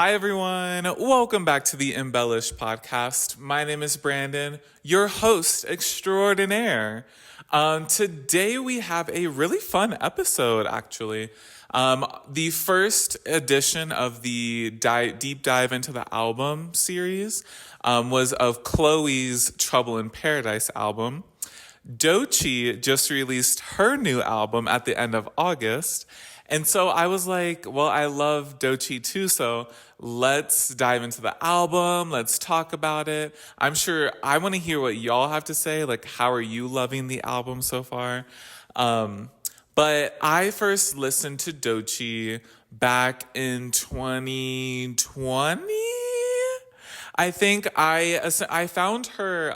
Hi, everyone. Welcome back to the Embellish podcast. My name is Brandon, your host extraordinaire. Today, we have a really fun episode, actually. The first edition of the deep dive into the album series was of Chloe's Trouble in Paradise album. Doechii just released her new album at the end of August. And so I was like, well, I love Doechii too, so let's dive into the album. Let's talk about it. I'm sure I want to hear what y'all have to say. Like, how are you loving the album so far? But I first listened to Doechii back in 2020. I think I found her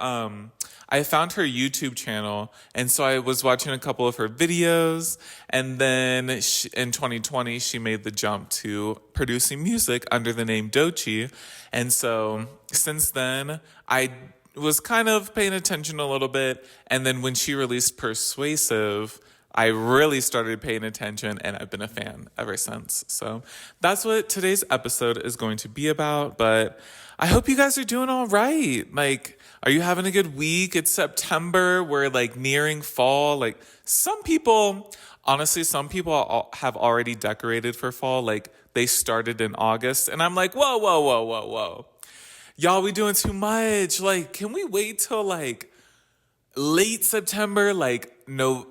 YouTube channel, and so I was watching a couple of her videos, and then in 2020 she made the jump to producing music under the name Doechii, and so since then I was kind of paying attention a little bit, and then when she released Persuasive, I really started paying attention, and I've been a fan ever since. So that's what today's episode is going to be about, but I hope you guys are doing all right. Like, are you having a good week? It's September. We're like nearing fall. Like some people have already decorated for fall. Like they started in August, and I'm like, whoa. Y'all, we doing too much. Like, can we wait till like late September, like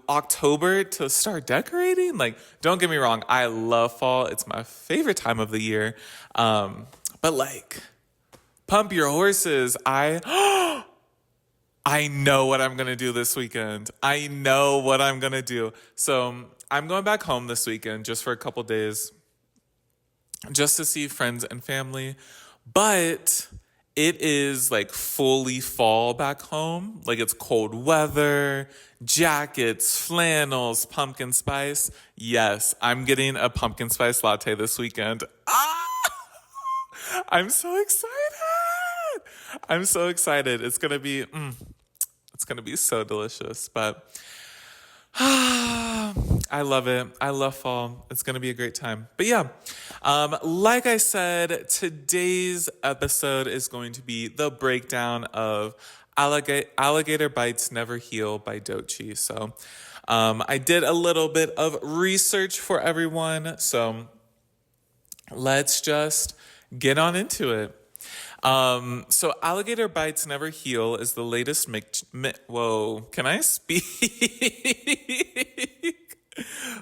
October to start decorating? Like, don't get me wrong. I love fall. It's my favorite time of the year. But like, pump your horses. I know what I'm going to do this weekend. I know what I'm going to do. So I'm going back home this weekend just for a couple days, just to see friends and family. But it is like fully fall back home. Like it's cold weather, jackets, flannels, pumpkin spice. Yes, I'm getting a pumpkin spice latte this weekend. I'm so excited. It's going to be so delicious, but I love it. I love fall. It's going to be a great time. But yeah, like I said, today's episode is going to be the breakdown of Alligator Bites Never Heal by Doechii. So I did a little bit of research for everyone. So let's just get on into it. So Alligator Bites Never Heal is the latest whoa, can I speak?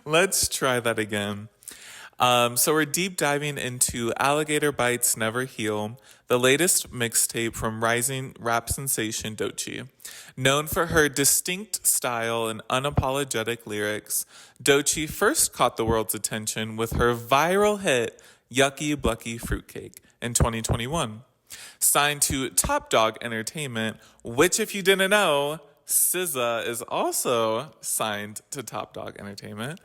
Let's try that again. So we're deep diving into Alligator Bites Never Heal, the latest mixtape from rising rap sensation Doechii. Known for her distinct style and unapologetic lyrics, Doechii first caught the world's attention with her viral hit, Yucky Blucky Fruitcake, in 2021. Signed to Top Dog Entertainment, which, if you didn't know, SZA is also signed to Top Dog Entertainment.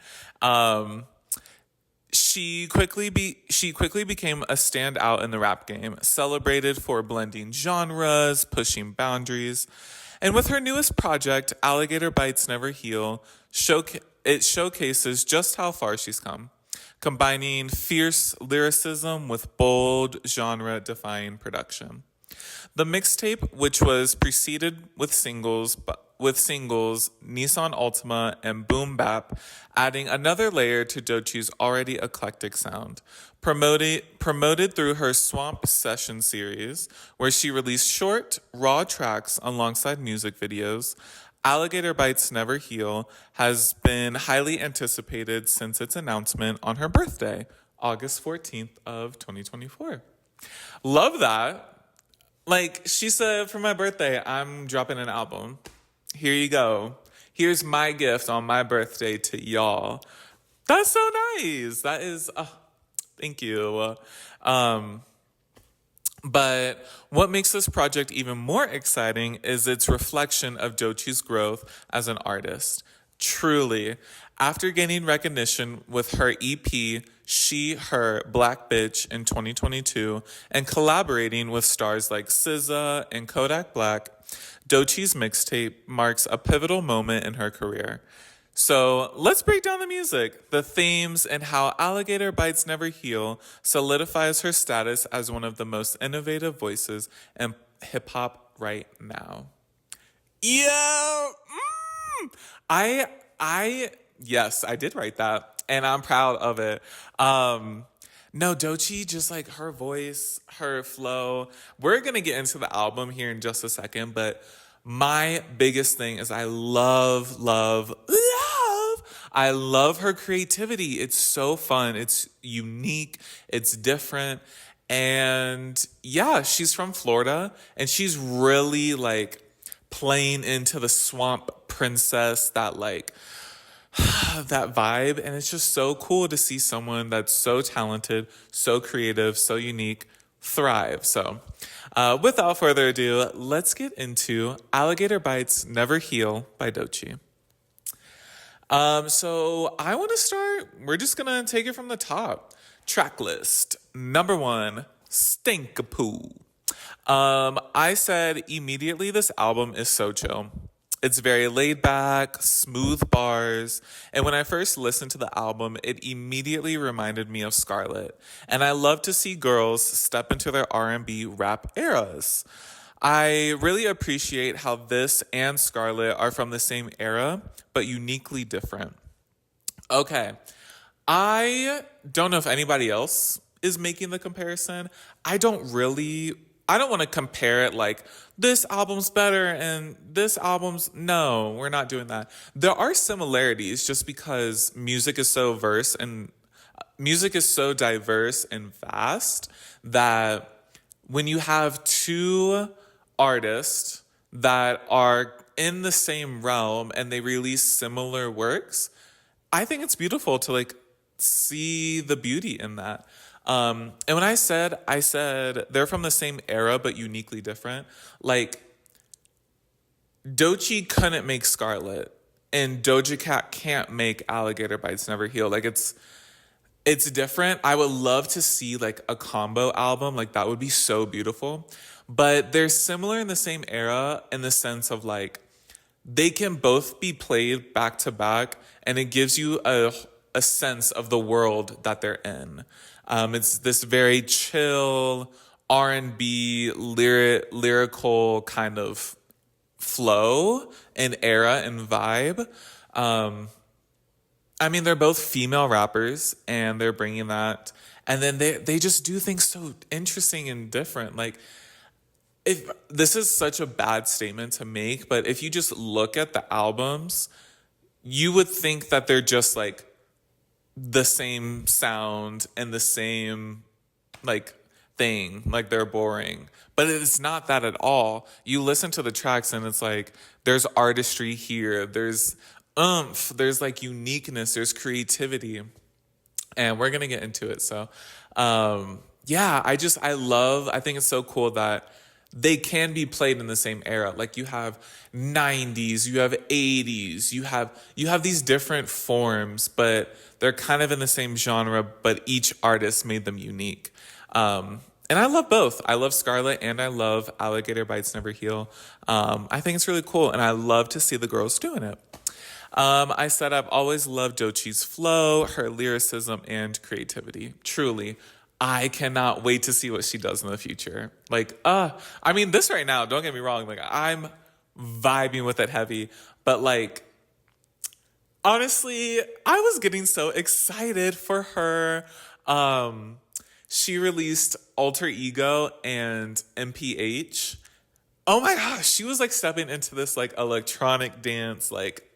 She quickly became a standout in the rap game, celebrated for blending genres, pushing boundaries. And with her newest project, Alligator Bites Never Heal, it showcases just how far she's come, combining fierce lyricism with bold, genre-defying production. The mixtape, which was preceded with singles Nissan Altima and Boom Bap, adding another layer to Doechii's already eclectic sound. Promoted through her Swamp Session series, where she released short, raw tracks alongside music videos, Alligator Bites Never Heal has been highly anticipated since its announcement on her birthday, August 14th of 2024. Love that. Like, she said, for my birthday, I'm dropping an album. Here you go. Here's my gift on my birthday to y'all. That's so nice. That is, thank you. But what makes this project even more exciting is its reflection of Doechii's growth as an artist. Truly, after gaining recognition with her EP, She, Her, Black Bitch in 2022, and collaborating with stars like SZA and Kodak Black, Doechii's mixtape marks a pivotal moment in her career. So let's break down the music, the themes, and how Alligator Bites Never Heal solidifies her status as one of the most innovative voices in hip hop right now. Yeah, I, yes, I did write that, and I'm proud of it. No, Doechii, just like her voice, her flow. We're gonna get into the album here in just a second, but my biggest thing is I love, love, love. I love her creativity. It's so fun. It's unique. It's different. And yeah, she's from Florida, and she's really like playing into the swamp princess, that like that vibe. And it's just so cool to see someone that's so talented, so creative, so unique thrive. So without further ado, let's get into Alligator Bites Never Heal by Doechii. So I want to start, we're just going to take it from the top. Track list. Number 1, Stinkapoo. I said immediately this album is so chill. It's very laid back, smooth bars, and when I first listened to the album, it immediately reminded me of Scarlett. And I love to see girls step into their R&B rap eras. I really appreciate how this and Scarlett are from the same era, but uniquely different. Okay, I don't know if anybody else is making the comparison. I don't want to compare it like this album's better and this album's, no, we're not doing that. There are similarities just because music is so diverse and vast that when you have two artists that are in the same realm and they release similar works, I think it's beautiful to like see the beauty in that. And when I said they're from the same era but uniquely different, like Doechii couldn't make Scarlett and Doja Cat can't make Alligator Bites Never Heal. Like it's different. I would love to see like a combo album. Like that would be so beautiful. But they're similar in the same era in the sense of like they can both be played back to back and it gives you a sense of the world that they're in. It's this very chill R&B lyrical kind of flow and era and vibe. I mean, they're both female rappers and they're bringing that. And then they just do things so interesting and different. Like, if this is such a bad statement to make, but if you just look at the albums, you would think that they're just like the same sound and the same like thing, like they're boring. But it's not that at all. You listen to the tracks and it's like there's artistry here, there's oomph, there's like uniqueness, there's creativity. And we're gonna get into it. So yeah, I think it's so cool that they can be played in the same era. Like you have 90s, you have 80s, you have these different forms, but they're kind of in the same genre, but each artist made them unique. And I love both. I love Scarlett and I love Alligator Bites Never Heal. I think it's really cool and I love to see the girls doing it. I said I've always loved Doechii's flow, her lyricism, and creativity. Truly, I cannot wait to see what she does in the future. Like, I mean, this right now, don't get me wrong, like, I'm vibing with it heavy, but like, honestly, I was getting so excited for her. She released Alter Ego and MPH. Oh my gosh, she was like stepping into this like electronic dance, like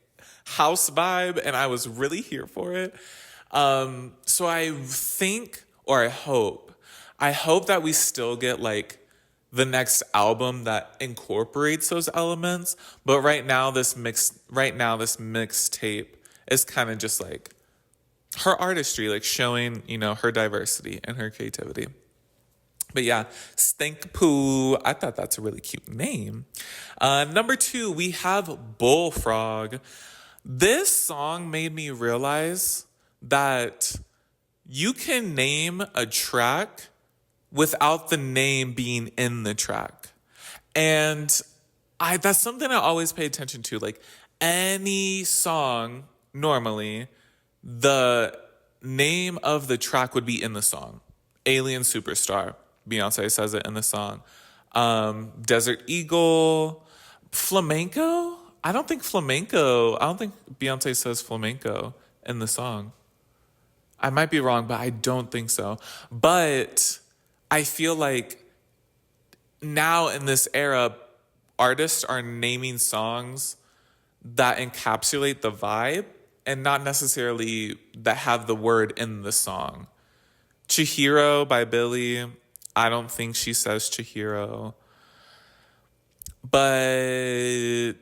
house vibe, and I was really here for it. So I think, or I hope that we still get like the next album that incorporates those elements. But right now, this mixtape is kind of just like her artistry, like showing, her diversity and her creativity. But yeah, Stinkapoo, I thought that's a really cute name. Number 2, we have Bullfrog. This song made me realize that you can name a track without the name being in the track. And that's something I always pay attention to. Like any song normally, the name of the track would be in the song. Alien Superstar. Beyonce says it in the song. Desert Eagle. Flamenco? I don't think Beyonce says flamenco in the song. I might be wrong, but I don't think so. But I feel like now in this era, artists are naming songs that encapsulate the vibe and not necessarily that have the word in the song. Chihiro by Billie, I don't think she says Chihiro. But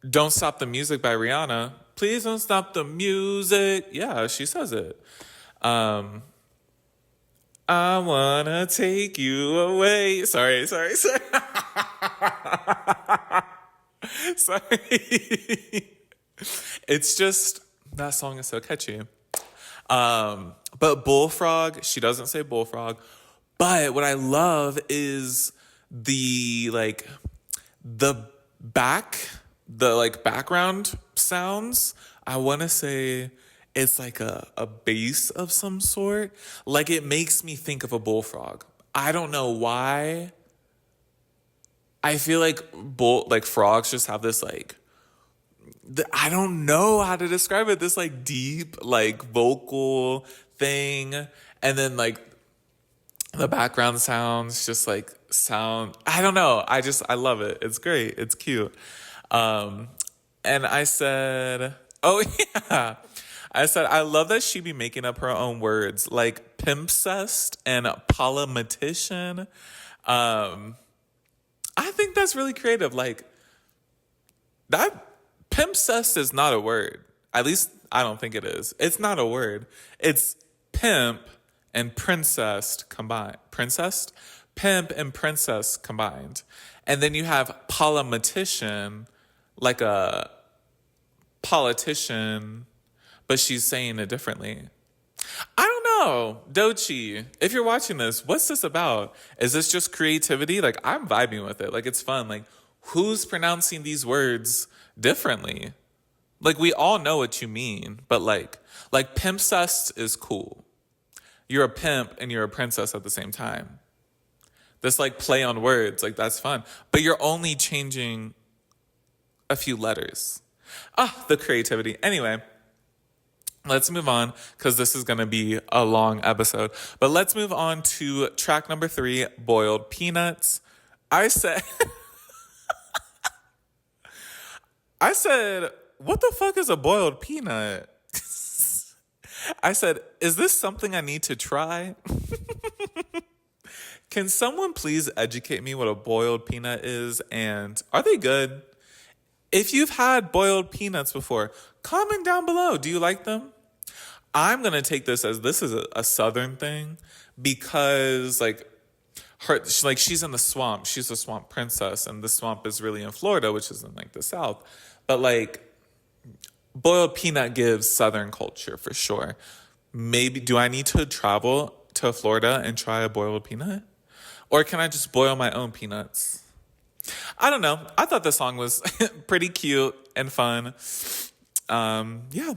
Don't Stop the Music by Rihanna, please don't stop the music. Yeah, she says it. I wanna take you away. Sorry. Sorry. It's just, that song is so catchy. But Bullfrog, she doesn't say Bullfrog. But what I love is the background sounds. I want to say it's like a bass of some sort. Like, it makes me think of a bullfrog. I don't know why. I feel like frogs just have this I don't know how to describe it. This deep vocal thing, and then the background sounds just sound. I don't know. I love it. It's great. It's cute. And I said, oh yeah. I said, I love that she be making up her own words, like pimpcest and polymatician. I think that's really creative. That pimpcest is not a word. At least I don't think it is. It's not a word. It's pimp and princess combined. Princess? Pimp and princess combined. And then you have polymatician, like a politician, but she's saying it differently. I don't know. Doechii, if you're watching this, what's this about? Is this just creativity? I'm vibing with it. It's fun. Who's pronouncing these words differently? We all know what you mean, but pimpcest is cool. You're a pimp and you're a princess at the same time. This play on words, that's fun. But you're only changing a few letters. The creativity. Anyway, let's move on because this is going to be a long episode. But let's move on to track number 3, Boiled Peanuts. I said, what the fuck is a boiled peanut? I said, is this something I need to try? Can someone please educate me what a boiled peanut is, and are they good? If you've had boiled peanuts before, comment down below. Do you like them? I'm going to take this as this is a Southern thing because she's in the swamp. She's a swamp princess, and the swamp is really in Florida, which is in the South. But boiled peanut gives Southern culture for sure. Maybe, do I need to travel to Florida and try a boiled peanut? Or can I just boil my own peanuts? I don't know. I thought the song was pretty cute and fun. Yeah.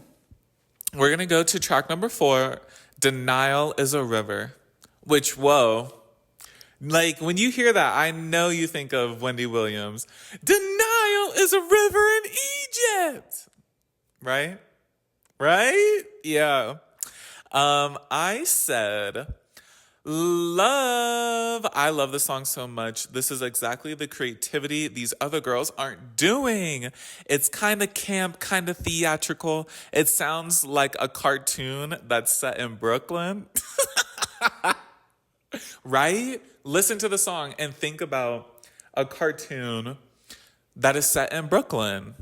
We're going to go to track number 4, Denial is a River. Which, whoa. When you hear that, I know you think of Wendy Williams. Denial is a river in Egypt. Right? Right? Yeah. I said, I love the song so much. This is exactly the creativity these other girls aren't doing. It's kind of camp, kind of theatrical. It sounds like a cartoon that's set in Brooklyn. Right? Listen to the song and think about a cartoon that is set in Brooklyn.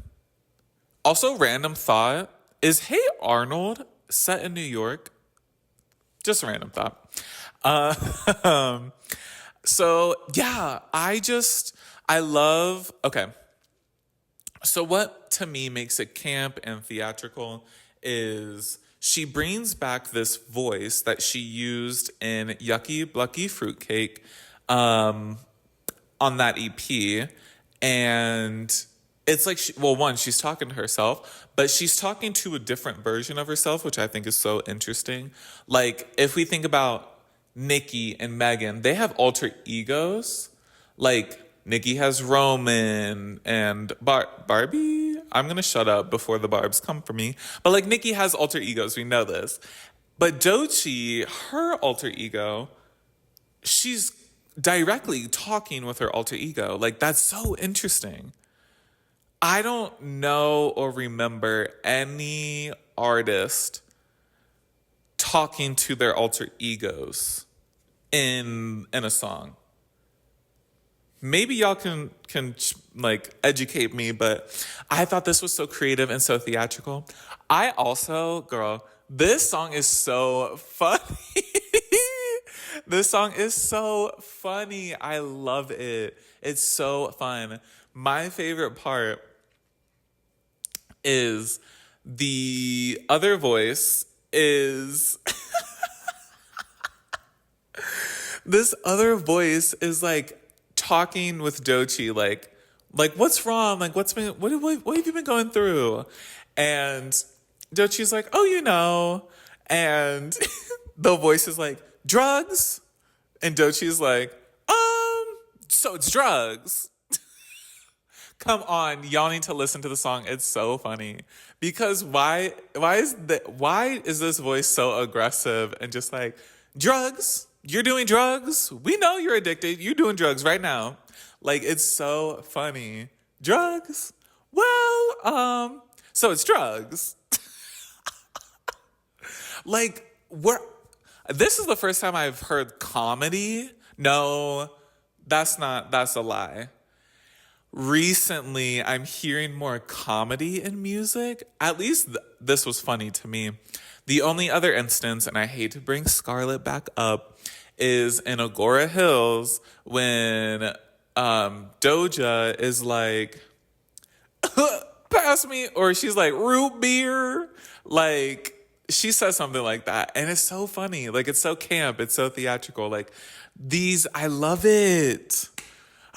Also, random thought, is Hey Arnold set in New York? Just a random thought. So yeah, okay. So what to me makes it camp and theatrical is she brings back this voice that she used in Yucky Blucky Fruitcake, on that EP. And it's like, well, one, she's talking to herself, but she's talking to a different version of herself, which I think is so interesting. Like, if we think about Nikki and Megan, they have alter egos. Like, Nikki has Roman and Barbie. I'm going to shut up before the barbs come for me. But, like, Nikki has alter egos. We know this. But Doechii, her alter ego, she's directly talking with her alter ego. Like, that's so interesting. I don't know or remember any artist talking to their alter egos in a song. Maybe y'all can like educate me, but I thought this was so creative and so theatrical. I also, girl, this song is so funny. This song is so funny. I love it. It's so fun. My favorite part is the other voice is this other voice is like talking with Doechii, like what's wrong? Like what have you been going through? And Doechii's like, oh, you know. And the voice is like, drugs? And Doechii's like, so it's drugs. Come on, y'all need to listen to the song. It's so funny. Because why is this voice so aggressive and just like, drugs? You're doing drugs? We know you're addicted. You're doing drugs right now. Like, it's so funny. Drugs? Well, so it's drugs. Like, this is the first time I've heard comedy. No, that's a lie. Recently, I'm hearing more comedy in music. At least this was funny to me. The only other instance, and I hate to bring Scarlett back up, is in Agora Hills when Doja is like, pass me, or she's like, root beer. Like, she says something like that. And it's so funny. Like, it's so camp. It's so theatrical. Like, I love it.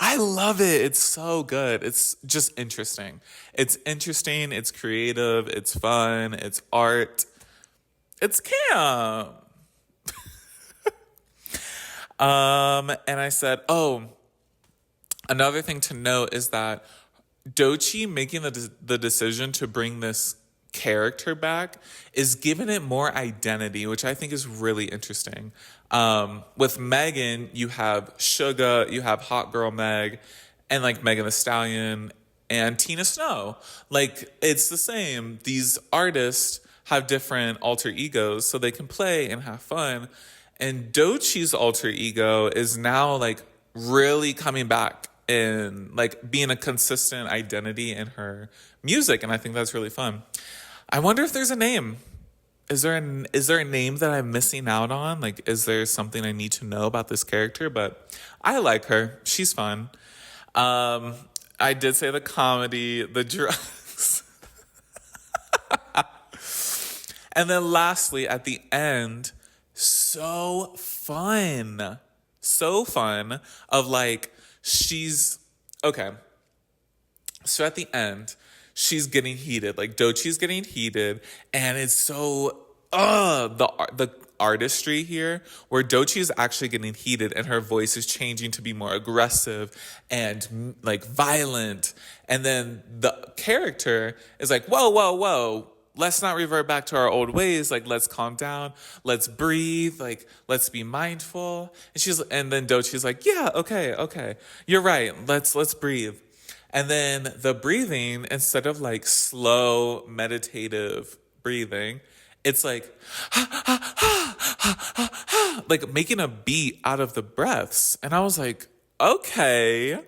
I love it. It's so good. It's just interesting. It's interesting. It's creative. It's fun. It's art. It's camp. And I said, another thing to note is that Doechii making the decision to bring this character back is giving it more identity, which I think is really interesting. With Megan, you have Suga, you have Hot Girl Meg, and like Megan Thee Stallion and Tina Snow. Like, it's the same. These artists have different alter egos so they can play and have fun. And Doechii's alter ego is now like really coming back and like being a consistent identity in her music. And I think that's really fun. I wonder if there's a name. Is there a name that I'm missing out on? Like, is there something I need to know about this character? But I like her. She's fun. I did say the comedy, the drugs. And then lastly, at the end, so fun of like, okay. So at the end, she's getting heated, like Doechii's getting heated, and it's so the artistry here where Doechii is actually getting heated and her voice is changing to be more aggressive and like violent, and then the character is like, whoa, let's not revert back to our old ways, like let's calm down, let's breathe, like let's be mindful. And then Doechii's like, yeah, okay, you're right, let's breathe. And then the breathing, instead of like slow meditative breathing, it's like like making a beat out of the breaths. And I was like, okay.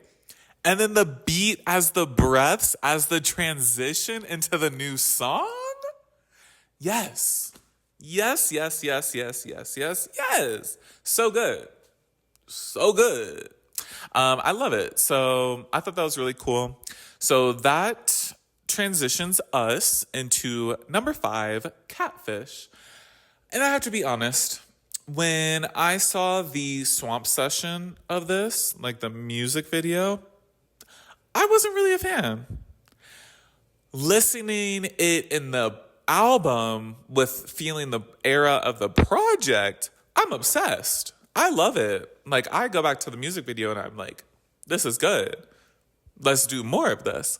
And then the beat as the breaths, as the transition into the new song. Yes. So good. I love it. So I thought that was really cool. So that transitions us into number 5, Catfish. And I have to be honest, when I saw the swamp session of this, like the music video, I wasn't really a fan. listening it in the album with feeling the era of the project, I'm obsessed. I love it. Like, I go back to the music video and I'm like, this is good. Let's do more of this.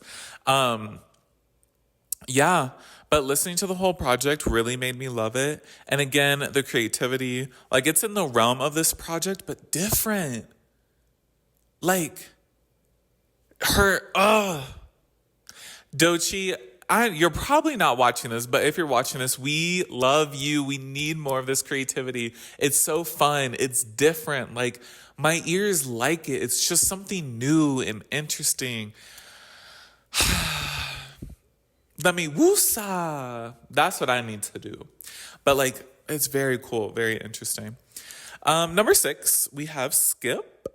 Yeah, but listening to the whole project really made me love it. And again, the creativity, like, it's in the realm of this project, but different. Like, Doechii, you're probably not watching this, but if you're watching this, we love you. We need more of this creativity. It's so fun. It's different. Like, my ears like it. It's just something new and interesting. Let me woosa. That's what I need to do. But like, it's very cool, very interesting. Number 6, we have Skip.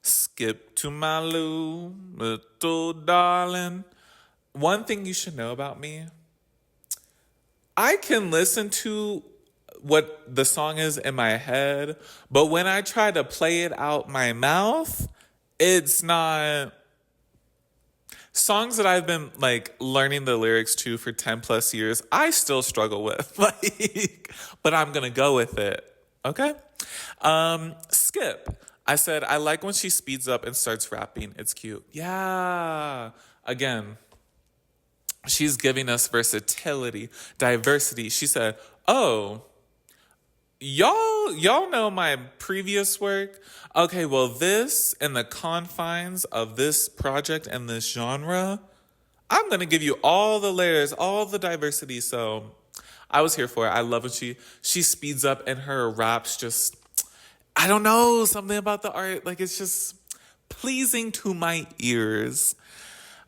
Skip to my loo, little darling. One thing you should know about me, I can listen to what the song is in my head, but when I try to play it out my mouth, it's not. Songs that I've been like learning the lyrics to for 10 plus years, I still struggle with. Like, but I'm gonna go with it. Okay? Skip. I said, I like when she speeds up and starts rapping. It's cute. Yeah. Again, she's giving us versatility, diversity. She said, oh, y'all know my previous work. Okay, well, this, in the confines of this project and this genre, I'm going to give you all the layers, all the diversity. So I was here for it. I love when she speeds up and her raps just, I don't know, something about the art. Like, it's just pleasing to my ears.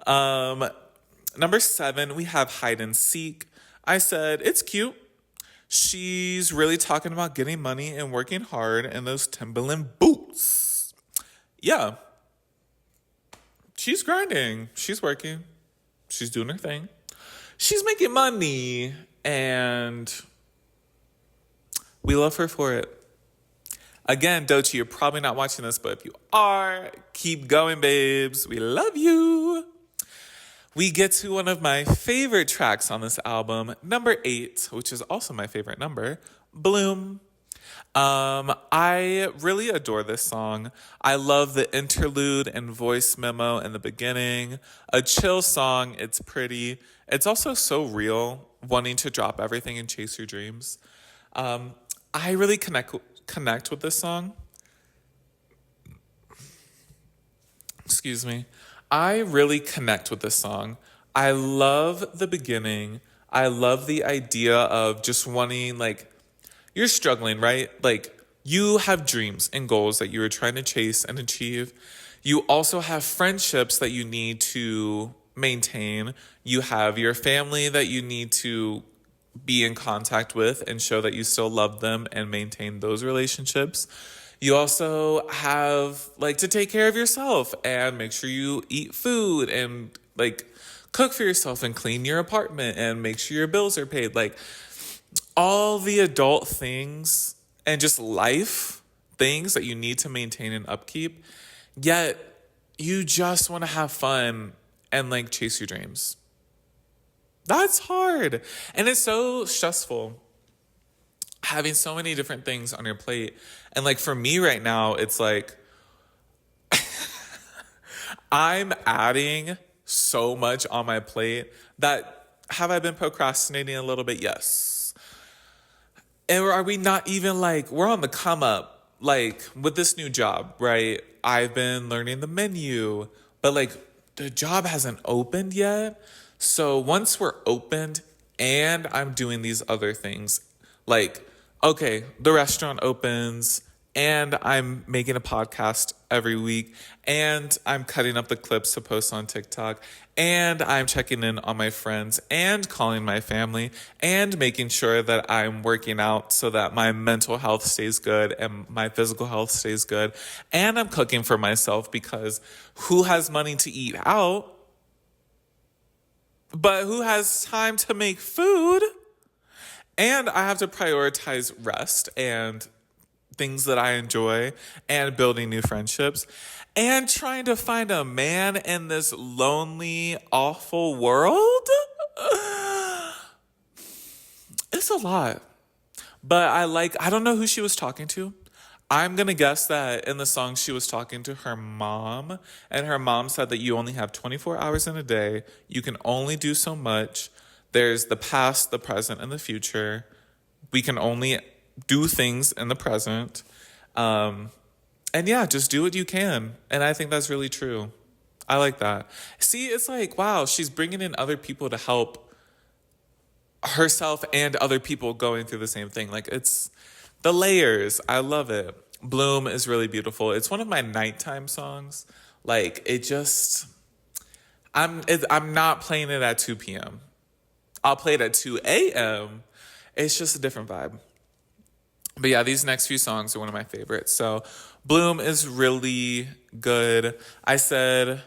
Number 7, we have Hide and Seek. I said, it's cute. She's really talking about getting money and working hard in those Timberland boots. Yeah. She's grinding. She's working. She's doing her thing. She's making money. And we love her for it. Again, Doechii, you're probably not watching this, but if you are, keep going, babes. We love you. We get to one of my favorite tracks on this album, number 8, which is also my favorite number, Bloom. I really adore this song. I love the interlude and voice memo in the beginning. A chill song, it's pretty. It's also so real, wanting to drop everything and chase your dreams. I really connect with this song. Excuse me. I really connect with this song. I love the beginning. I love the idea of just wanting, like, you're struggling, right? Like, you have dreams and goals that you are trying to chase and achieve. You also have friendships that you need to maintain. You have your family that you need to be in contact with and show that you still love them and maintain those relationships. You also have, like, to take care of yourself and make sure you eat food and, like, cook for yourself and clean your apartment and make sure your bills are paid. Like, all the adult things and just life things that you need to maintain and upkeep. Yet, you just want to have fun and, like, chase your dreams. That's hard. And it's so stressful, having so many different things on your plate. And like for me right now, it's like I'm adding so much on my plate that have I been procrastinating a little bit? Yes. And are we not even like, we're on the come up, like with this new job, right? I've been learning the menu, but like the job hasn't opened yet. So once we're opened and I'm doing these other things, like, okay, the restaurant opens and I'm making a podcast every week and I'm cutting up the clips to post on TikTok and I'm checking in on my friends and calling my family and making sure that I'm working out so that my mental health stays good and my physical health stays good. And I'm cooking for myself because who has money to eat out? But who has time to make food? And I have to prioritize rest and things that I enjoy and building new friendships and trying to find a man in this lonely, awful world. It's a lot. But I don't know who she was talking to. I'm going to guess that in the song she was talking to her mom, and her mom said that you only have 24 hours in a day. You can only do so much. There's the past, the present, and the future. We can only do things in the present. And yeah, just do what you can. And I think that's really true. I like that. See, it's like, wow, she's bringing in other people to help herself and other people going through the same thing. Like, it's the layers. I love it. Bloom is really beautiful. It's one of my nighttime songs. Like, I'm not playing it at 2 p.m. I'll play it at 2 a.m. It's just a different vibe. But yeah, these next few songs are one of my favorites. So Bloom is really good. I said,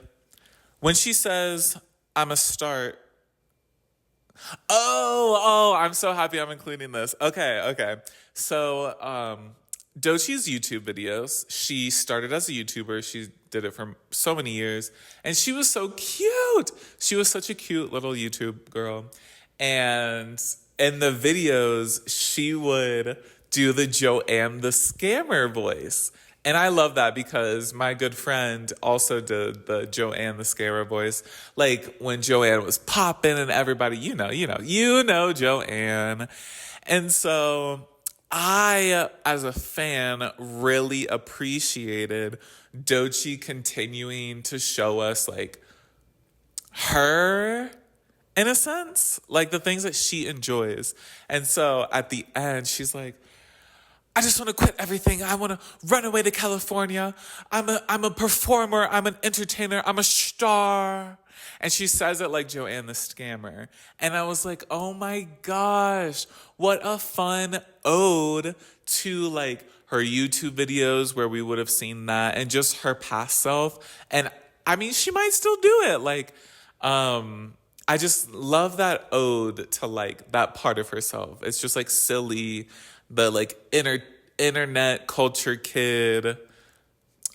when she says, I'm a start. Oh, I'm so happy I'm including this. Okay. So, Doechii's YouTube videos, she started as a YouTuber. She did it for so many years. And she was so cute. She was such a cute little YouTube girl. And in the videos, she would do the Joanne the Scammer voice. And I love that because my good friend also did the Joanne the Scammer voice. Like when Joanne was popping and everybody, you know Joanne. And so I, as a fan, really appreciated Doechii continuing to show us like her, in a sense, like the things that she enjoys. And so at the end, she's like, I just want to quit everything. I want to run away to California. I'm a performer. I'm an entertainer. I'm a star. And she says it like Joanne the Scammer. And I was like, oh my gosh, what a fun ode to like her YouTube videos where we would have seen that and just her past self. And I mean, she might still do it. Like, I just love that ode to like that part of herself. It's just like silly, the like internet culture kid.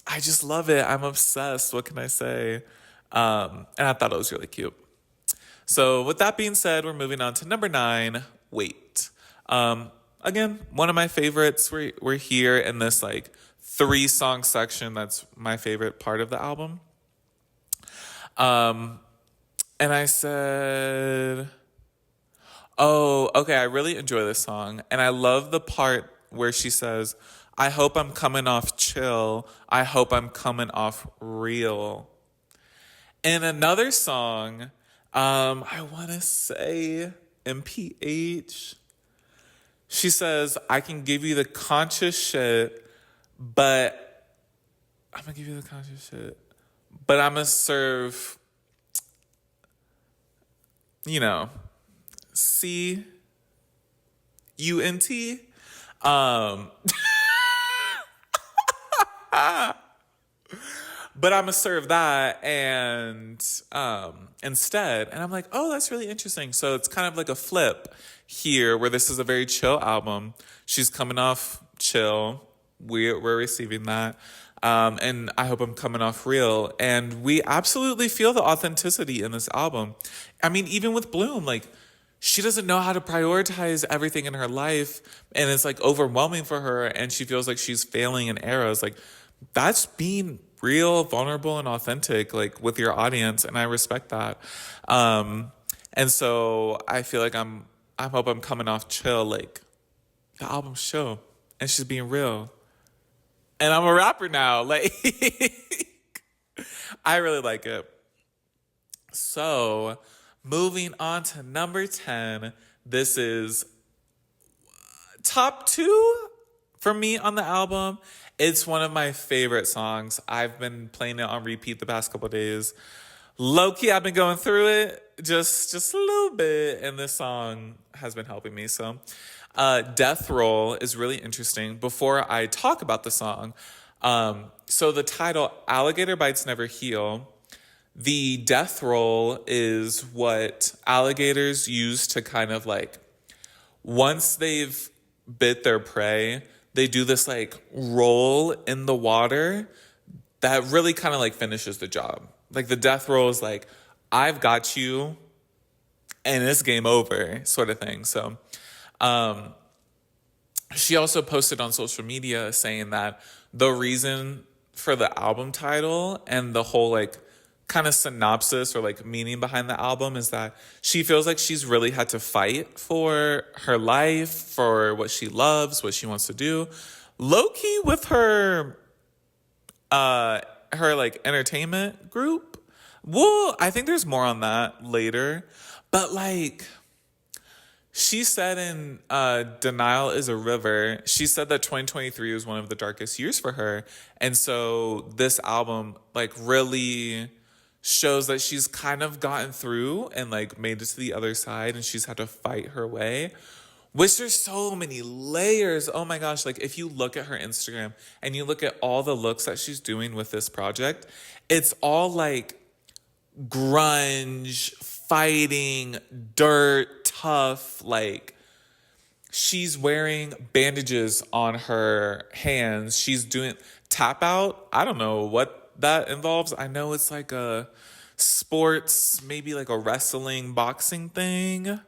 I just love it. I'm obsessed. What can I say? And I thought it was really cute. So with that being said, we're moving on to number 9, Wait. Again, one of my favorites. We're here in this like 3-song section. That's my favorite part of the album. And I said, oh, okay, I really enjoy this song. And I love the part where she says, I hope I'm coming off chill. I hope I'm coming off real. In another song, I want to say MPH, she says, I can give you the conscious shit, but I'm going to give you the conscious shit, but I'm going to serve, CUNT. But I'm gonna serve that and instead. And I'm like, oh, that's really interesting. So it's kind of like a flip here where this is a very chill album. She's coming off chill. We're receiving that. And I hope I'm coming off real. And we absolutely feel the authenticity in this album. I mean, even with Bloom, like, she doesn't know how to prioritize everything in her life. And it's like overwhelming for her. And she feels like she's failing in eras. Like, that's being real, vulnerable, and authentic, like with your audience. And I respect that. And so I feel like I hope I'm coming off chill. Like, the album's chill. And she's being real. And I'm a rapper now. Like, I really like it. So, moving on to number 10. This is top 2 for me on the album. It's one of my favorite songs. I've been playing it on repeat the past couple of days. Low-key, I've been going through it just a little bit, and this song has been helping me. So, Death Roll is really interesting. Before I talk about the song, so the title, Alligator Bites Never Heal, the death roll is what alligators use to kind of like, once they've bit their prey, they do this like roll in the water that really kind of like finishes the job. Like the death roll is like, I've got you and it's game over sort of thing. So she also posted on social media saying that the reason for the album title and the whole like kind of synopsis or like meaning behind the album is that she feels like she's really had to fight for her life, for what she loves, what she wants to do. Low key with her like entertainment group. Well, I think there's more on that later. But like she said in Denial is a River, she said that 2023 was one of the darkest years for her. And so this album like really shows that she's kind of gotten through and like made it to the other side, and she's had to fight her way. Which there's so many layers. Oh my gosh. Like if you look at her Instagram and you look at all the looks that she's doing with this project, it's all like grunge, fighting, dirt, tough. Like she's wearing bandages on her hands. She's doing tap out. I don't know what that involves. I know it's like a sports, maybe like a wrestling, boxing thing.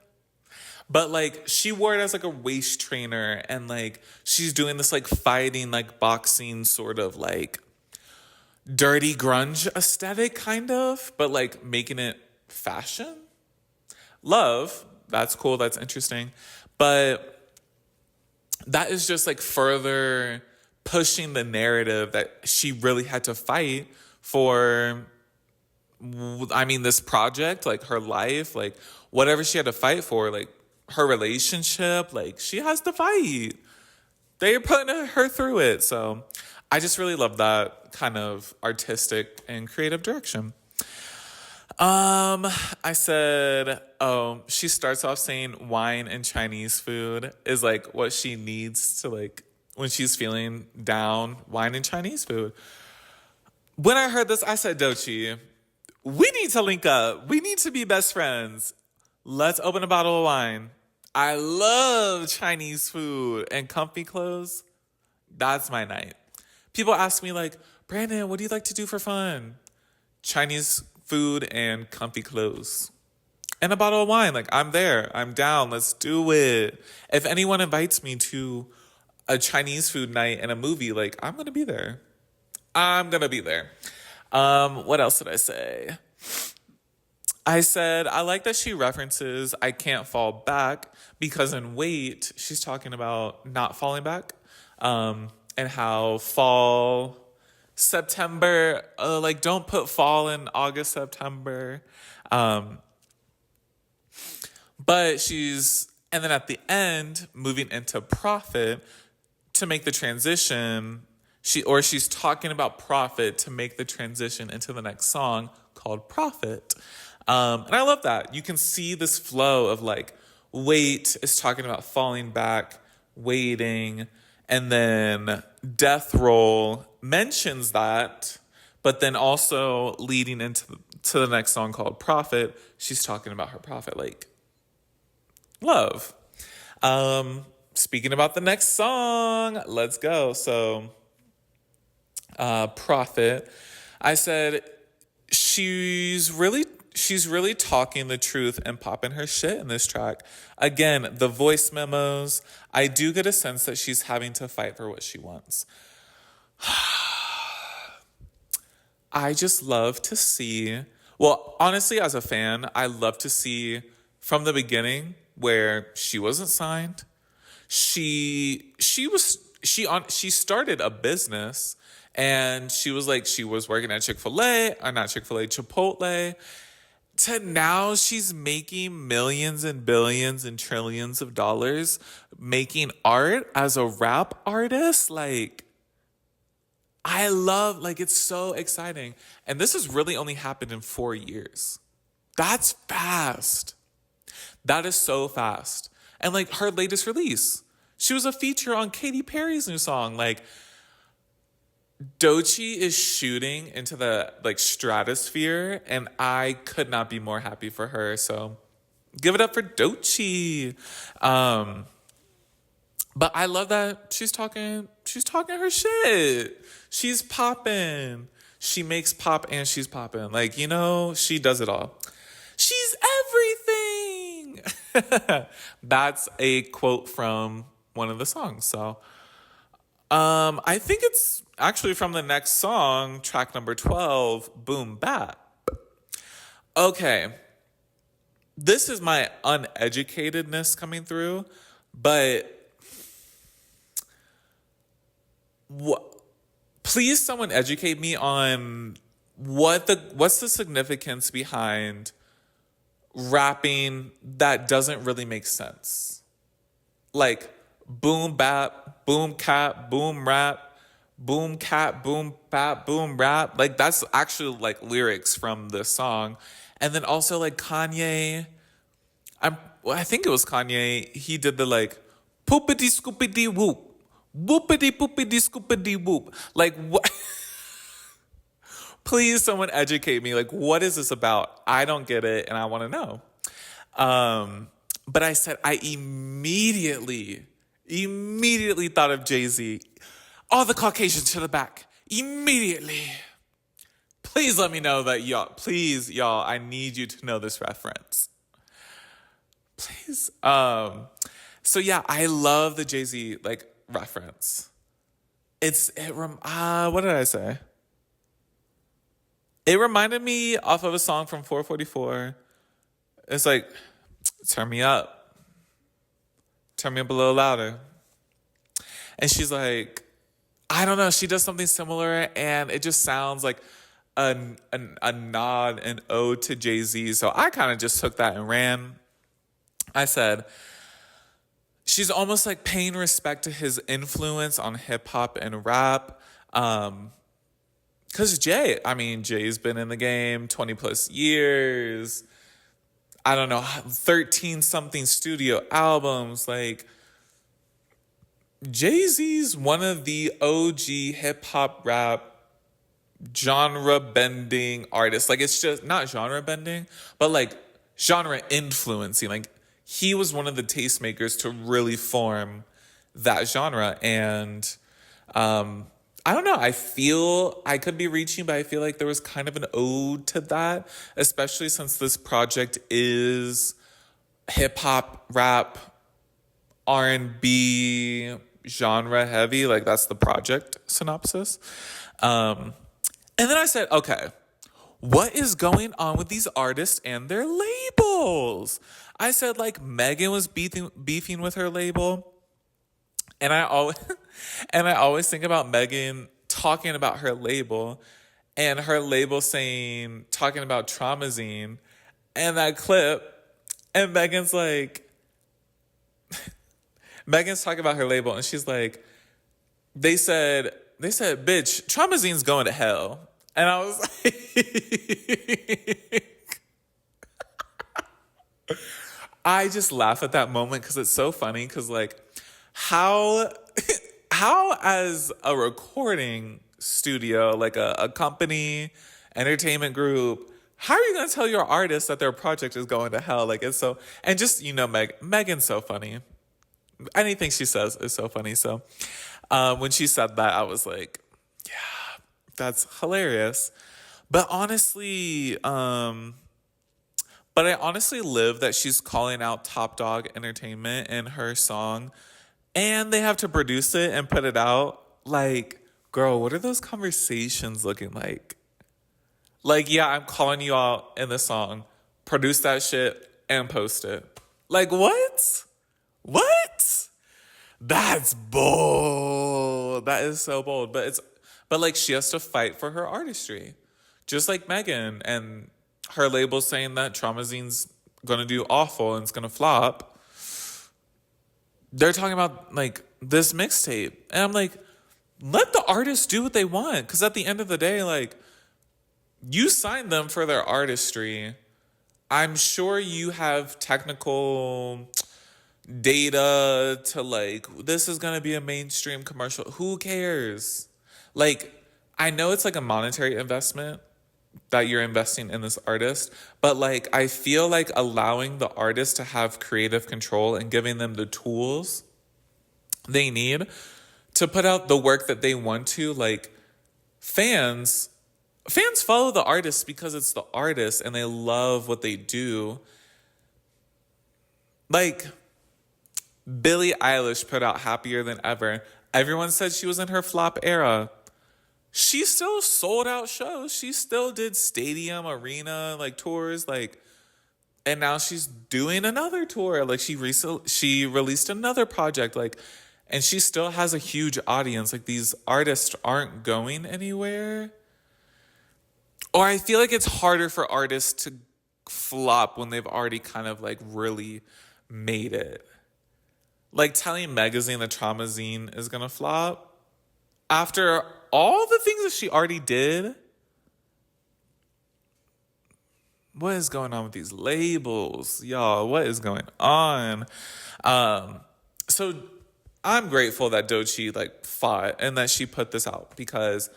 But like she wore it as like a waist trainer, and like she's doing this like fighting, like boxing sort of like dirty grunge aesthetic kind of, but like making it fashion. Love, that's cool, that's interesting. But that is just like further pushing the narrative that she really had to fight for. I mean, this project, like her life, like whatever she had to fight for, like her relationship, like she has to fight. They're putting her through it. So I just really love that kind of artistic and creative direction. I said, she starts off saying wine and Chinese food is like what she needs to like when she's feeling down, wine and Chinese food. When I heard this, I said, Doechii, we need to link up. We need to be best friends. Let's open a bottle of wine. I love Chinese food and comfy clothes. That's my night. People ask me like, Brandon, what do you like to do for fun? Chinese food and comfy clothes. And a bottle of wine. Like, I'm there. I'm down. Let's do it. If anyone invites me to a Chinese food night and a movie, like, I'm going to be there. I'm going to be there. What else did I say? I said, I like that she references I Can't Fall Back because in Wait, she's talking about not falling back, and how fall, September, like don't put fall in August, September. But and then at the end, moving into Prophet to make the transition, she's talking about Prophet to make the transition into the next song called Prophet. And I love that. You can see this flow of like, Wait is talking about falling back, waiting, and then Death Roll mentions that, but then also leading into the next song called Prophet, she's talking about her prophet, like love. Speaking about the next song, let's go. So, Prophet, I said she's really talking the truth and popping her shit in this track. Again, the voice memos, I do get a sense that she's having to fight for what she wants. I just love to see, well, honestly, as a fan, I love to see from the beginning where she wasn't signed. She started a business, and she was working at Chipotle, to now she's making millions and billions and trillions of dollars making art as a rap artist. Like, I love, like, it's so exciting. And this has really only happened in 4 years. That's fast. That is so fast. And like her latest release, she was a feature on Katy Perry's new song. Like, Doechii is shooting into the like stratosphere, and I could not be more happy for her. So give it up for Doechii. But I love that she's talking her shit. She's popping. She makes pop and she's popping. Like, she does it all. She's everything. That's a quote from one of the songs. So I think it's actually from the next song, track number 12, Boom Bap. Okay, this is my uneducatedness coming through, but please someone educate me on what's the significance behind rapping that doesn't really make sense. Like boom bap, boom cap, boom rap, boom cap, boom bap, boom rap. Like that's actually like lyrics from this song. And then also like Kanye, I think it was Kanye. He did the like poopity scoopity whoop, whoopity poopity scoopity whoop. Like what? Please, someone educate me. Like, what is this about? I don't get it, and I want to know. But I said I immediately thought of Jay-Z. All the Caucasians to the back. Immediately. Please let me know that y'all, I need you to know this reference. Please. So yeah, I love the Jay-Z like reference. What did I say? It reminded me off of a song from 444. It's like, turn me up. Turn me up a little louder. And she's like, I don't know. She does something similar, and it just sounds like a nod, an ode to Jay-Z. So I kind of just took that and ran. I said, she's almost like paying respect to his influence on hip-hop and rap. Because Jay's been in the game 20 plus years. I don't know, 13 something studio albums. Like, Jay-Z's one of the OG hip hop rap genre bending artists. Like, it's just not genre bending, but like genre influencing. Like, he was one of the tastemakers to really form that genre. And, I don't know. I could be reaching, but I feel like there was kind of an ode to that, especially since this project is hip hop, rap, R&B genre heavy. Like that's the project synopsis. And then I said, okay, what is going on with these artists and their labels? I said like Megan was beefing with her label. And I always think about Megan talking about her label and her label talking about Traumazine and that clip. And Megan's talking about her label and she's like, they said, bitch, Traumazine's going to hell. And I was like, I just laugh at that moment because it's so funny because like, how as a recording studio, like a company, entertainment group, how are you going to tell your artist that their project is going to hell? Like it's so, and just, Megan's so funny. Anything she says is so funny. So when she said that, I was like, yeah, that's hilarious. But honestly, I honestly live that she's calling out Top Dog Entertainment in her song. And they have to produce it and put it out. Like, girl, what are those conversations looking like? Like, yeah, I'm calling you out in the song. Produce that shit and post it. Like, what? What? That's bold. That is so bold. But like she has to fight for her artistry. Just like Megan and her label saying that Traumazine's gonna do awful and it's gonna flop. They're talking about like this mixtape. And I'm like, let the artists do what they want. Because at the end of the day, like, you signed them for their artistry. I'm sure you have technical data to like, this is going to be a mainstream commercial. Who cares? Like, I know it's like a monetary investment that you're investing in this artist, but like I feel like allowing the artist to have creative control and giving them the tools they need to put out the work that they want to, like fans follow the artist because it's the artist and they love what they do. Like, Billie Eilish put out Happier Than Ever. Everyone said she was in her flop era. She still sold out shows. She still did stadium, arena, like tours, like, and now she's doing another tour. Like she released another project, like, and she still has a huge audience. Like these artists aren't going anywhere. Or I feel like it's harder for artists to flop when they've already kind of like really made it. Like telling Magazine the Traumazine is gonna flop after all the things that she already did. What is going on with these labels, y'all? What is going on? So I'm grateful that Doechii like fought and that she put this out because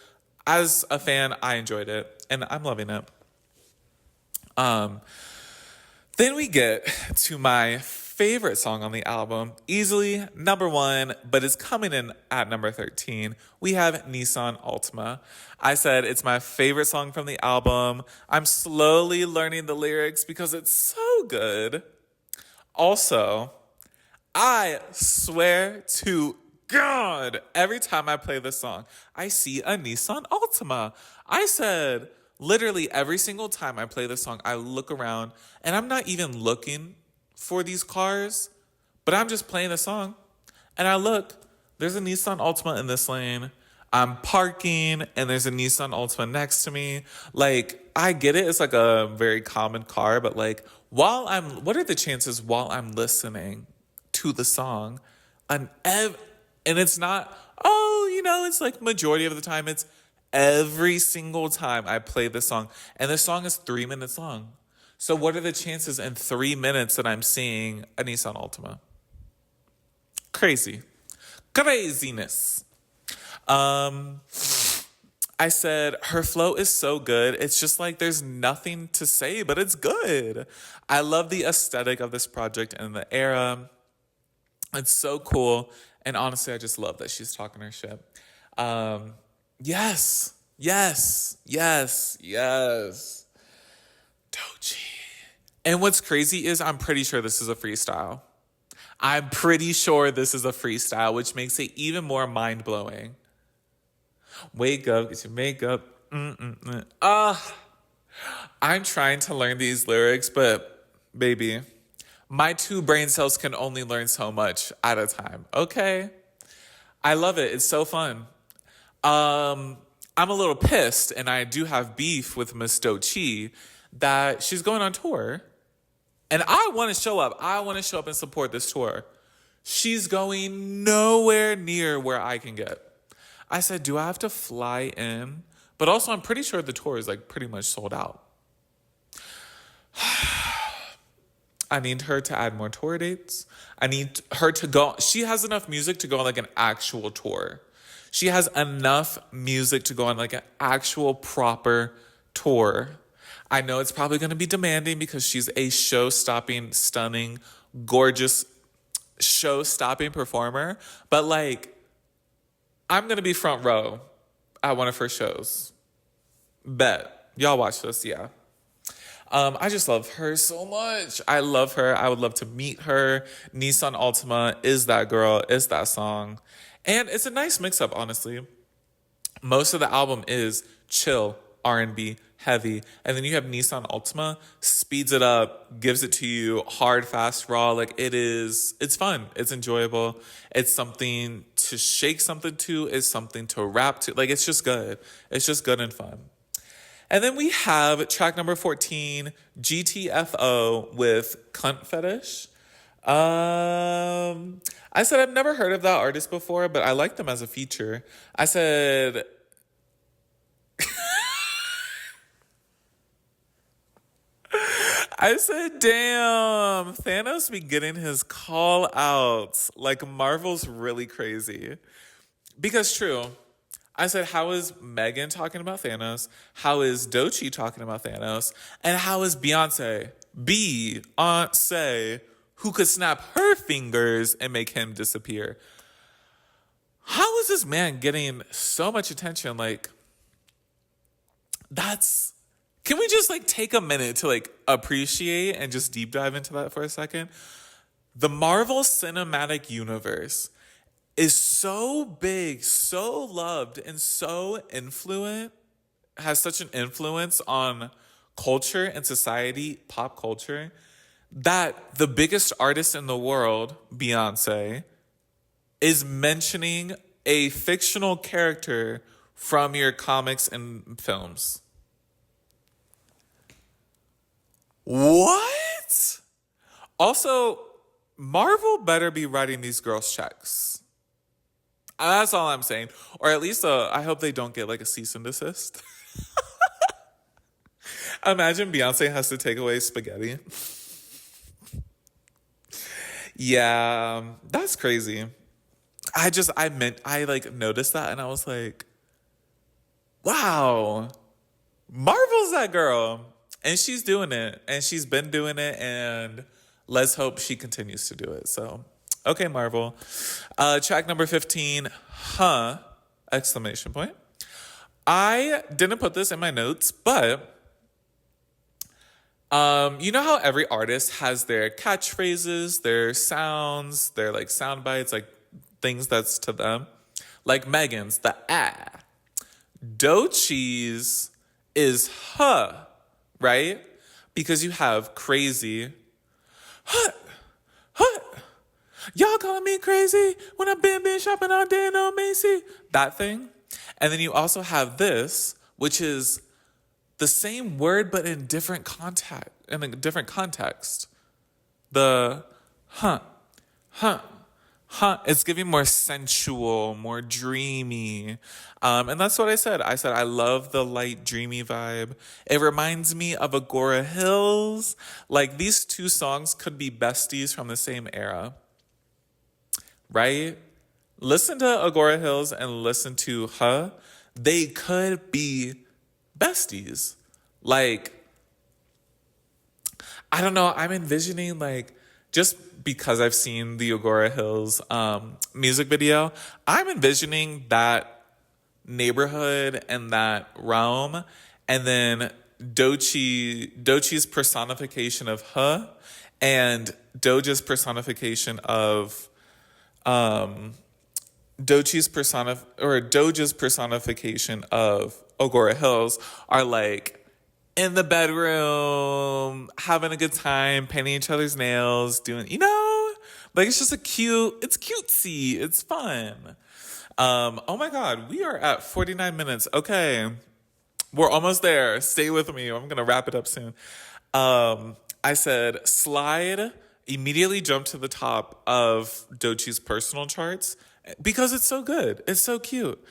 as a fan, I enjoyed it and I'm loving it. Then we get to my favorite song on the album, easily number 1, but it's coming in at number 13. We have Nissan Altima. I said it's my favorite song from the album. I'm slowly learning the lyrics because it's so good. Also, I swear to God, every time I play this song, I see a Nissan Altima. I said, literally every single time I play this song, I look around and I'm not even looking for these cars, but I'm just playing the song. And I look, there's a Nissan Altima in this lane. I'm parking and there's a Nissan Altima next to me. Like, I get it. It's like a very common car, but like, what are the chances while I'm listening to the song, and it's not, it's like majority of the time, it's every single time I play this song, and this song is 3 minutes long. So what are the chances in 3 minutes that I'm seeing a Nissan Altima? Craziness. I said, her flow is so good. It's just like there's nothing to say, but it's good. I love the aesthetic of this project and the era. It's so cool. And honestly, I just love that she's talking her shit. Yes. Doechii. And what's crazy is I'm pretty sure this is a freestyle. Which makes it even more mind-blowing. Wake up, get your makeup. I'm trying to learn these lyrics, but baby, my 2 brain cells can only learn so much at a time, okay? I love it. It's so fun. I'm a little pissed, and I do have beef with Miss Doechii that she's going on tour. And I want to show up. I want to show up and support this tour. She's going nowhere near where I can get. I said, do I have to fly in? But also, I'm pretty sure the tour is like pretty much sold out. I need her to add more tour dates. I need her to go. She has enough music to go on like an actual tour. She has enough music to go on like an actual proper tour. I know it's probably going to be demanding because she's a show-stopping, stunning, gorgeous show-stopping performer. But like, I'm going to be front row at one of her shows. Bet. Y'all watch this, yeah. I just love her so much. I love her. I would love to meet her. Nissan Altima is that girl, is that song. And it's a nice mix-up, honestly. Most of the album is chill, R&B, heavy. And then you have Nissan Altima, speeds it up, gives it to you hard, fast, raw. Like it's fun. It's enjoyable. It's something to shake something to. It's something to rap to. Like it's just good. It's just good and fun. And then we have track number 14, GTFO with Cunt Fetish. I said I've never heard of that artist before, but I like them as a feature. I said... damn, Thanos be getting his call outs. Like, Marvel's really crazy. Because true, I said, how is Megan talking about Thanos? How is Doechii talking about Thanos? And how is Beyonce, who could snap her fingers and make him disappear? How is this man getting so much attention? Like, can we just like take a minute to like appreciate and just deep dive into that for a second? The Marvel Cinematic Universe is so big, so loved, and so influent, has such an influence on culture and society, pop culture, that the biggest artist in the world, Beyonce, is mentioning a fictional character from your comics and films. What? Also, Marvel better be writing these girls checks. That's all I'm saying. Or at least I hope they don't get like a cease and desist. Imagine Beyonce has to take away spaghetti. Yeah, that's crazy. I like noticed that and I was like, wow, Marvel's that girl. And she's doing it. And she's been doing it. And let's hope she continues to do it. So, okay, Marvel. Track number 15, huh? Exclamation point. I didn't put this in my notes, but you know how every artist has their catchphrases, their sounds, their like sound bites, like things that's to them. Like Megan's, the ah. Doechii's is huh, right? Because you have crazy, huh, huh. Y'all calling me crazy when I've been shopping all day and on Macy. That thing. And then you also have this, which is the same word but in in a different context. The huh, huh, huh. It's giving more sensual, more dreamy. And that's what I said. I said I love the light, dreamy vibe. It reminds me of Agora Hills. Like these two songs could be besties from the same era. Right? Listen to Agora Hills and listen to Huh. They could be besties. Like, I don't know. I'm envisioning like, just because I've seen the Agora Hills music video, I'm envisioning that neighborhood and that realm. And then Doechii's personification of Huh and Doja's personification of Doja's personification of Agora Hills are like in the bedroom, having a good time, painting each other's nails, doing, like it's just it's cutesy, it's fun. Oh my God, we are at 49 minutes. Okay, we're almost there. Stay with me. I'm gonna wrap it up soon. I said slide. Immediately jump to the top of Doechii's personal charts because it's so good. It's so cute.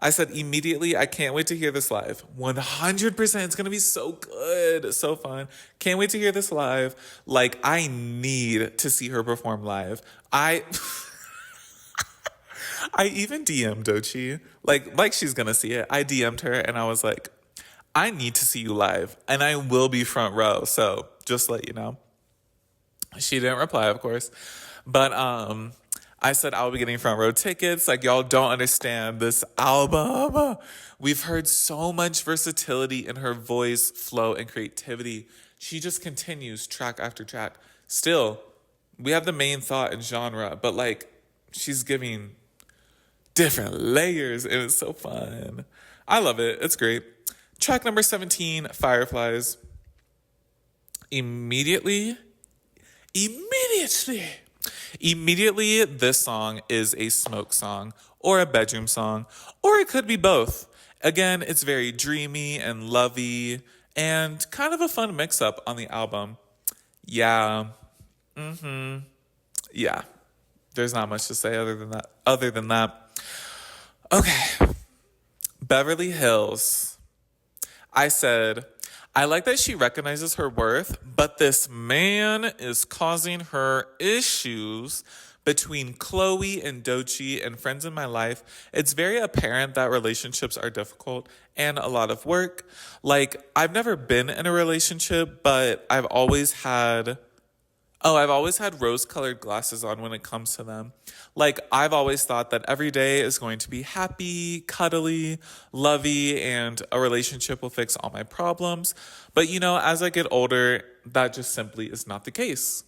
I said immediately, I can't wait to hear this live. 100%. It's going to be so good. So fun. Can't wait to hear this live. Like, I need to see her perform live. I even DM'd Doechii. Like she's going to see it. I DM'd her and I was like, I need to see you live. And I will be front row. So just let you know. She didn't reply, of course. But I said I'll be getting front row tickets. Like, y'all don't understand this album. We've heard so much versatility in her voice, flow, and creativity. She just continues track after track. Still, we have the main thought and genre, but like, she's giving different layers, and it's so fun. I love it. It's great. Track number 17, Fireflies. Immediately, this song is a smoke song or a bedroom song, or it could be both. Again, it's very dreamy and lovey and kind of a fun mix-up on the album. Yeah. Yeah. There's not much to say other than that. Okay. Beverly Hills. I said, I like that she recognizes her worth, but this man is causing her issues between Chloe and Doechii and friends in my life. It's very apparent that relationships are difficult and a lot of work. Like, I've never been in a relationship, but I've always had rose-colored glasses on when it comes to them. Like, I've always thought that every day is going to be happy, cuddly, lovey, and a relationship will fix all my problems. But, as I get older, that just simply is not the case.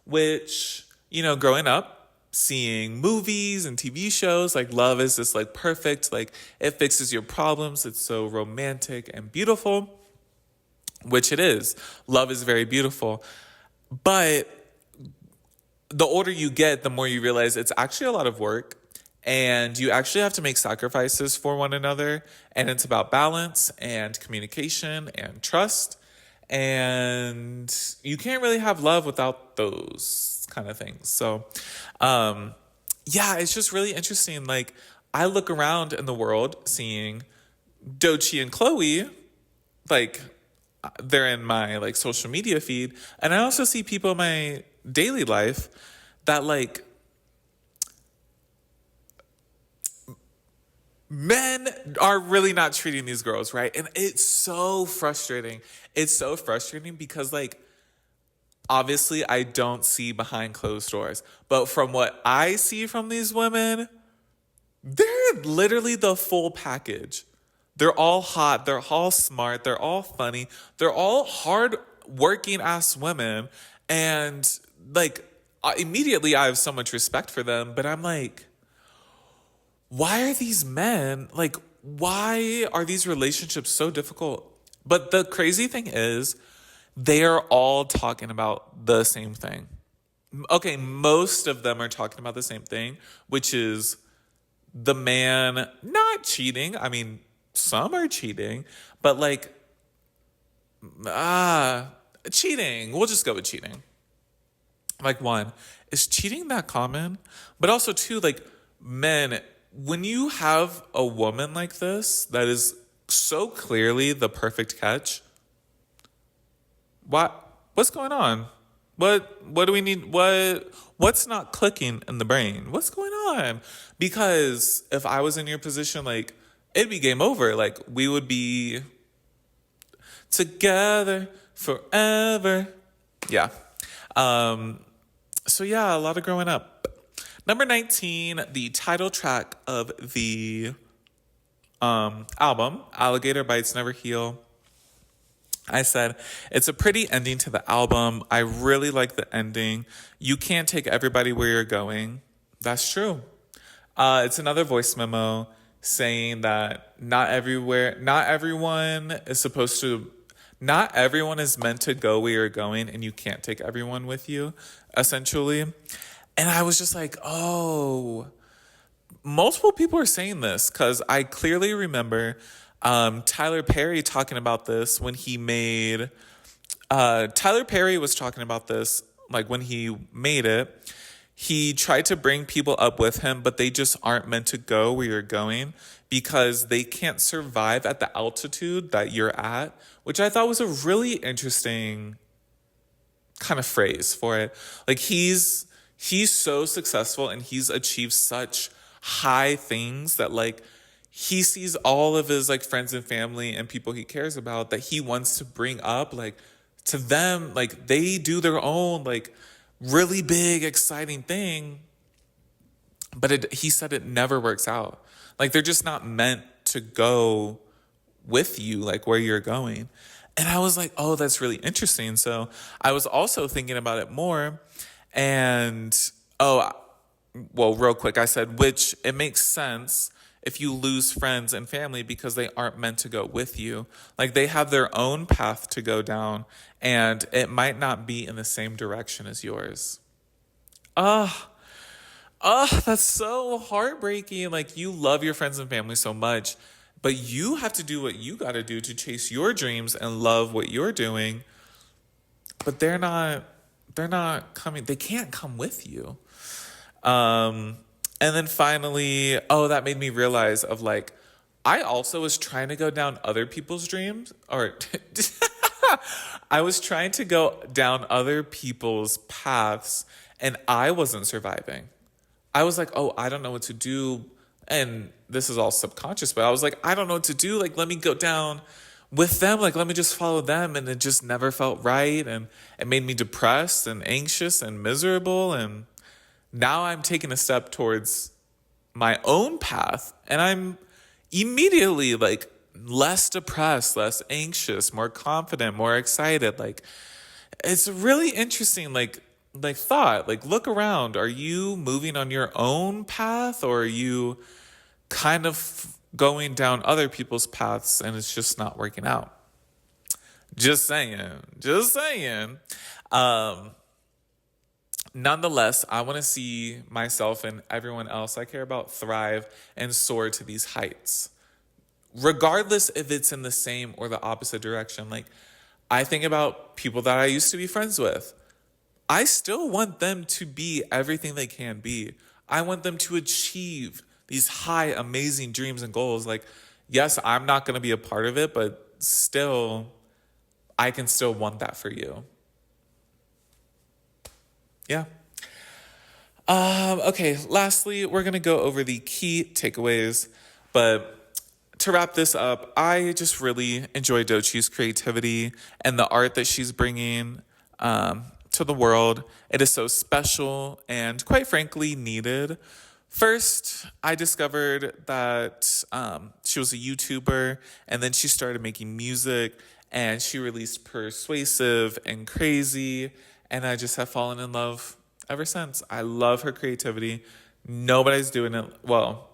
which, growing up, seeing movies and TV shows, like love is this like perfect, like it fixes your problems. It's so romantic and beautiful, which it is. Love is very beautiful. But the older you get, the more you realize it's actually a lot of work. And you actually have to make sacrifices for one another. And it's about balance and communication and trust. And you can't really have love without those kind of things. So, yeah, it's just really interesting. Like, I look around in the world seeing Doechii and Chloe, like, they're in my, like, social media feed. And I also see people in my daily life that, like, men are really not treating these girls right. And it's so frustrating. It's so frustrating because, like, obviously I don't see behind closed doors. But from what I see from these women, they're literally the full package. They're all hot. They're all smart. They're all funny. They're all hard working ass women. And, like, immediately I have so much respect for them. But I'm like, why are these men, like, why are these relationships so difficult? But the crazy thing is, they are all talking about the same thing. Okay, most of them are talking about the same thing, which is the man not cheating. I mean, some are cheating, but like, cheating. We'll just go with cheating. Like, one, is cheating that common? But also, two, like, men, when you have a woman like this that is so clearly the perfect catch, what's going on? What do we need? What's not clicking in the brain? What's going on? Because if I was in your position, like, it'd be game over. Like, we would be together forever. Yeah. So yeah, a lot of growing up. Number 19, the title track of the album, Alligator Bites Never Heal. I said, it's a pretty ending to the album. I really like the ending. You can't take everybody where you're going. That's true. It's another voice memo saying that not everyone is meant to go where you're going, and you can't take everyone with you, essentially. And I was just like, oh, multiple people are saying this, because I clearly remember Tyler Perry talking about this when he made... Tyler Perry was talking about this, like, when he made it. He tried to bring people up with him, but they just aren't meant to go where you're going because they can't survive at the altitude that you're at, which I thought was a really interesting kind of phrase for it. Like, he's so successful and he's achieved such high things that, like, he sees all of his, like, friends and family and people he cares about that he wants to bring up, like, to them, like, they do their own, like, really big, exciting thing. But he said it never works out. Like, they're just not meant to go with you, like, where you're going. And I was like, oh, that's really interesting. So I was also thinking about it more. And, real quick, I said, which it makes sense if you lose friends and family because they aren't meant to go with you. Like, they have their own path to go down, and it might not be in the same direction as yours. That's so heartbreaking. Like, you love your friends and family so much, but you have to do what you got to do to chase your dreams and love what you're doing. But they're not coming. They can't come with you. And then finally, that made me realize of, like, I also was trying to go down other people's dreams, or I was trying to go down other people's paths, and I wasn't surviving. I was like, I don't know what to do. And this is all subconscious, but I was like, I don't know what to do. Like, let me go down with them. Like, let me just follow them. And it just never felt right. And it made me depressed and anxious and miserable. And now I'm taking a step towards my own path, and I'm immediately, like, less depressed, less anxious, more confident, more excited. Like, it's really interesting. Like, like thought, like look around. Are you moving on your own path, or are you kind of going down other people's paths and it's just not working out? Just saying. Just saying. Um, Nonetheless, I want to see myself and everyone else I care about thrive and soar to these heights, regardless if it's in the same or the opposite direction. Like, I think about people that I used to be friends with. I still want them to be everything they can be. I want them to achieve these high, amazing dreams and goals. Like, yes, I'm not going to be a part of it, but still, I can still want that for you. Yeah. Okay, lastly, we're going to go over the key takeaways. But to wrap this up, I just really enjoy Doechii's creativity and the art that she's bringing to the world. It is so special and, quite frankly, needed. First, I discovered that she was a YouTuber, and then she started making music, and she released Persuasive and Crazy, and I just have fallen in love ever since. I love her creativity. Nobody's doing it. Well,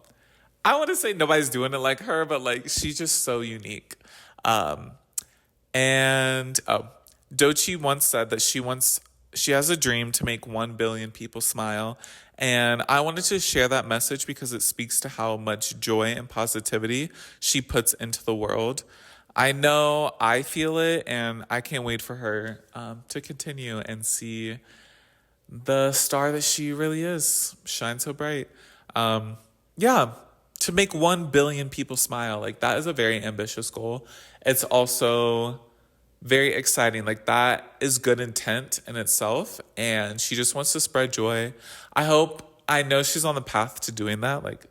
I want to say nobody's doing it like her, but like she's just so unique. Doechii once said that she has a dream to make 1 billion people smile. And I wanted to share that message because it speaks to how much joy and positivity she puts into the world. I know I feel it, and I can't wait for her to continue and see the star that she really is shine so bright. To make 1 billion people smile, like that is a very ambitious goal. It's also very exciting. Like that is good intent in itself, and she just wants to spread joy. I know she's on the path to doing that. Like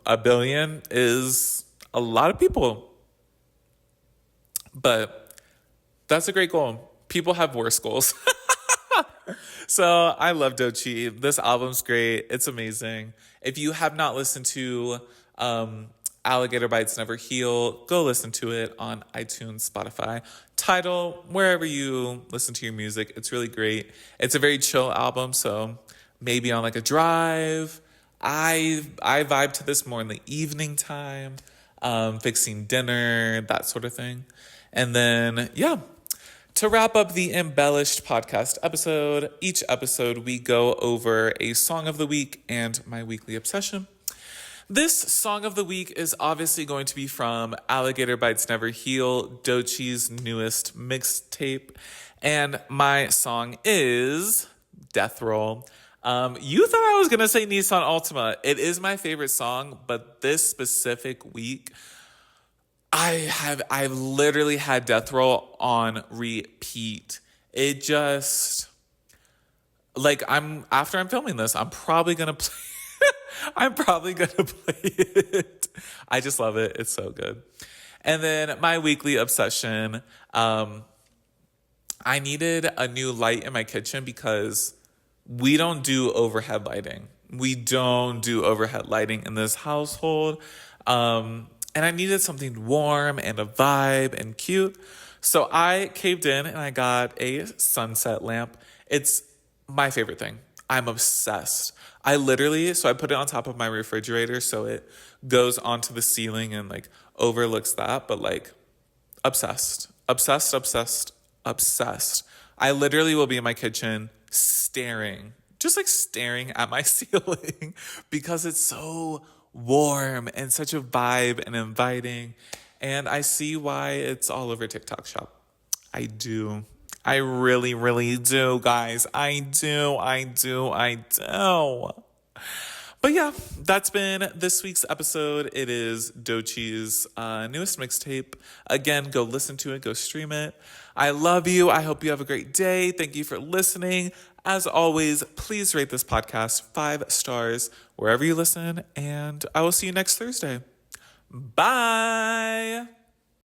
1 billion is a lot of people, but that's a great goal. People have worse goals. So I love Doechii. This album's great. It's amazing. If you have not listened to Alligator Bites Never Heal, go listen to it on iTunes, Spotify, Tidal, wherever you listen to your music. It's really great. It's a very chill album, so maybe on like a drive. I vibe to this more in the evening time, fixing dinner, that sort of thing. And then, to wrap up the Embellished podcast episode, each episode we go over a song of the week and my weekly obsession. This song of the week is obviously going to be from Alligator Bites Never Heal, Doechii's newest mixtape, and my song is Death Roll. You thought I was going to say Nissan Altima. It is my favorite song, but this specific week, I've literally had Death Roll on repeat. It just, like, after I'm filming this, I'm probably gonna play it. I just love it. It's so good. And then my weekly obsession, I needed a new light in my kitchen because we don't do overhead lighting. We don't do overhead lighting in this household. And I needed something warm and a vibe and cute. So I caved in and I got a sunset lamp. It's my favorite thing. I'm obsessed. I put it on top of my refrigerator so it goes onto the ceiling and like overlooks that, but like obsessed. I literally will be in my kitchen staring at my ceiling because it's so warm and such a vibe and inviting. And I see why it's all over TikTok shop. I do. I really, really do, guys. I do. But yeah, that's been this week's episode. It is Doechii's newest mixtape. Again, go listen to it. Go stream it. I love you. I hope you have a great day. Thank you for listening. As always, please rate this podcast 5 stars wherever you listen, and I will see you next Thursday. Bye.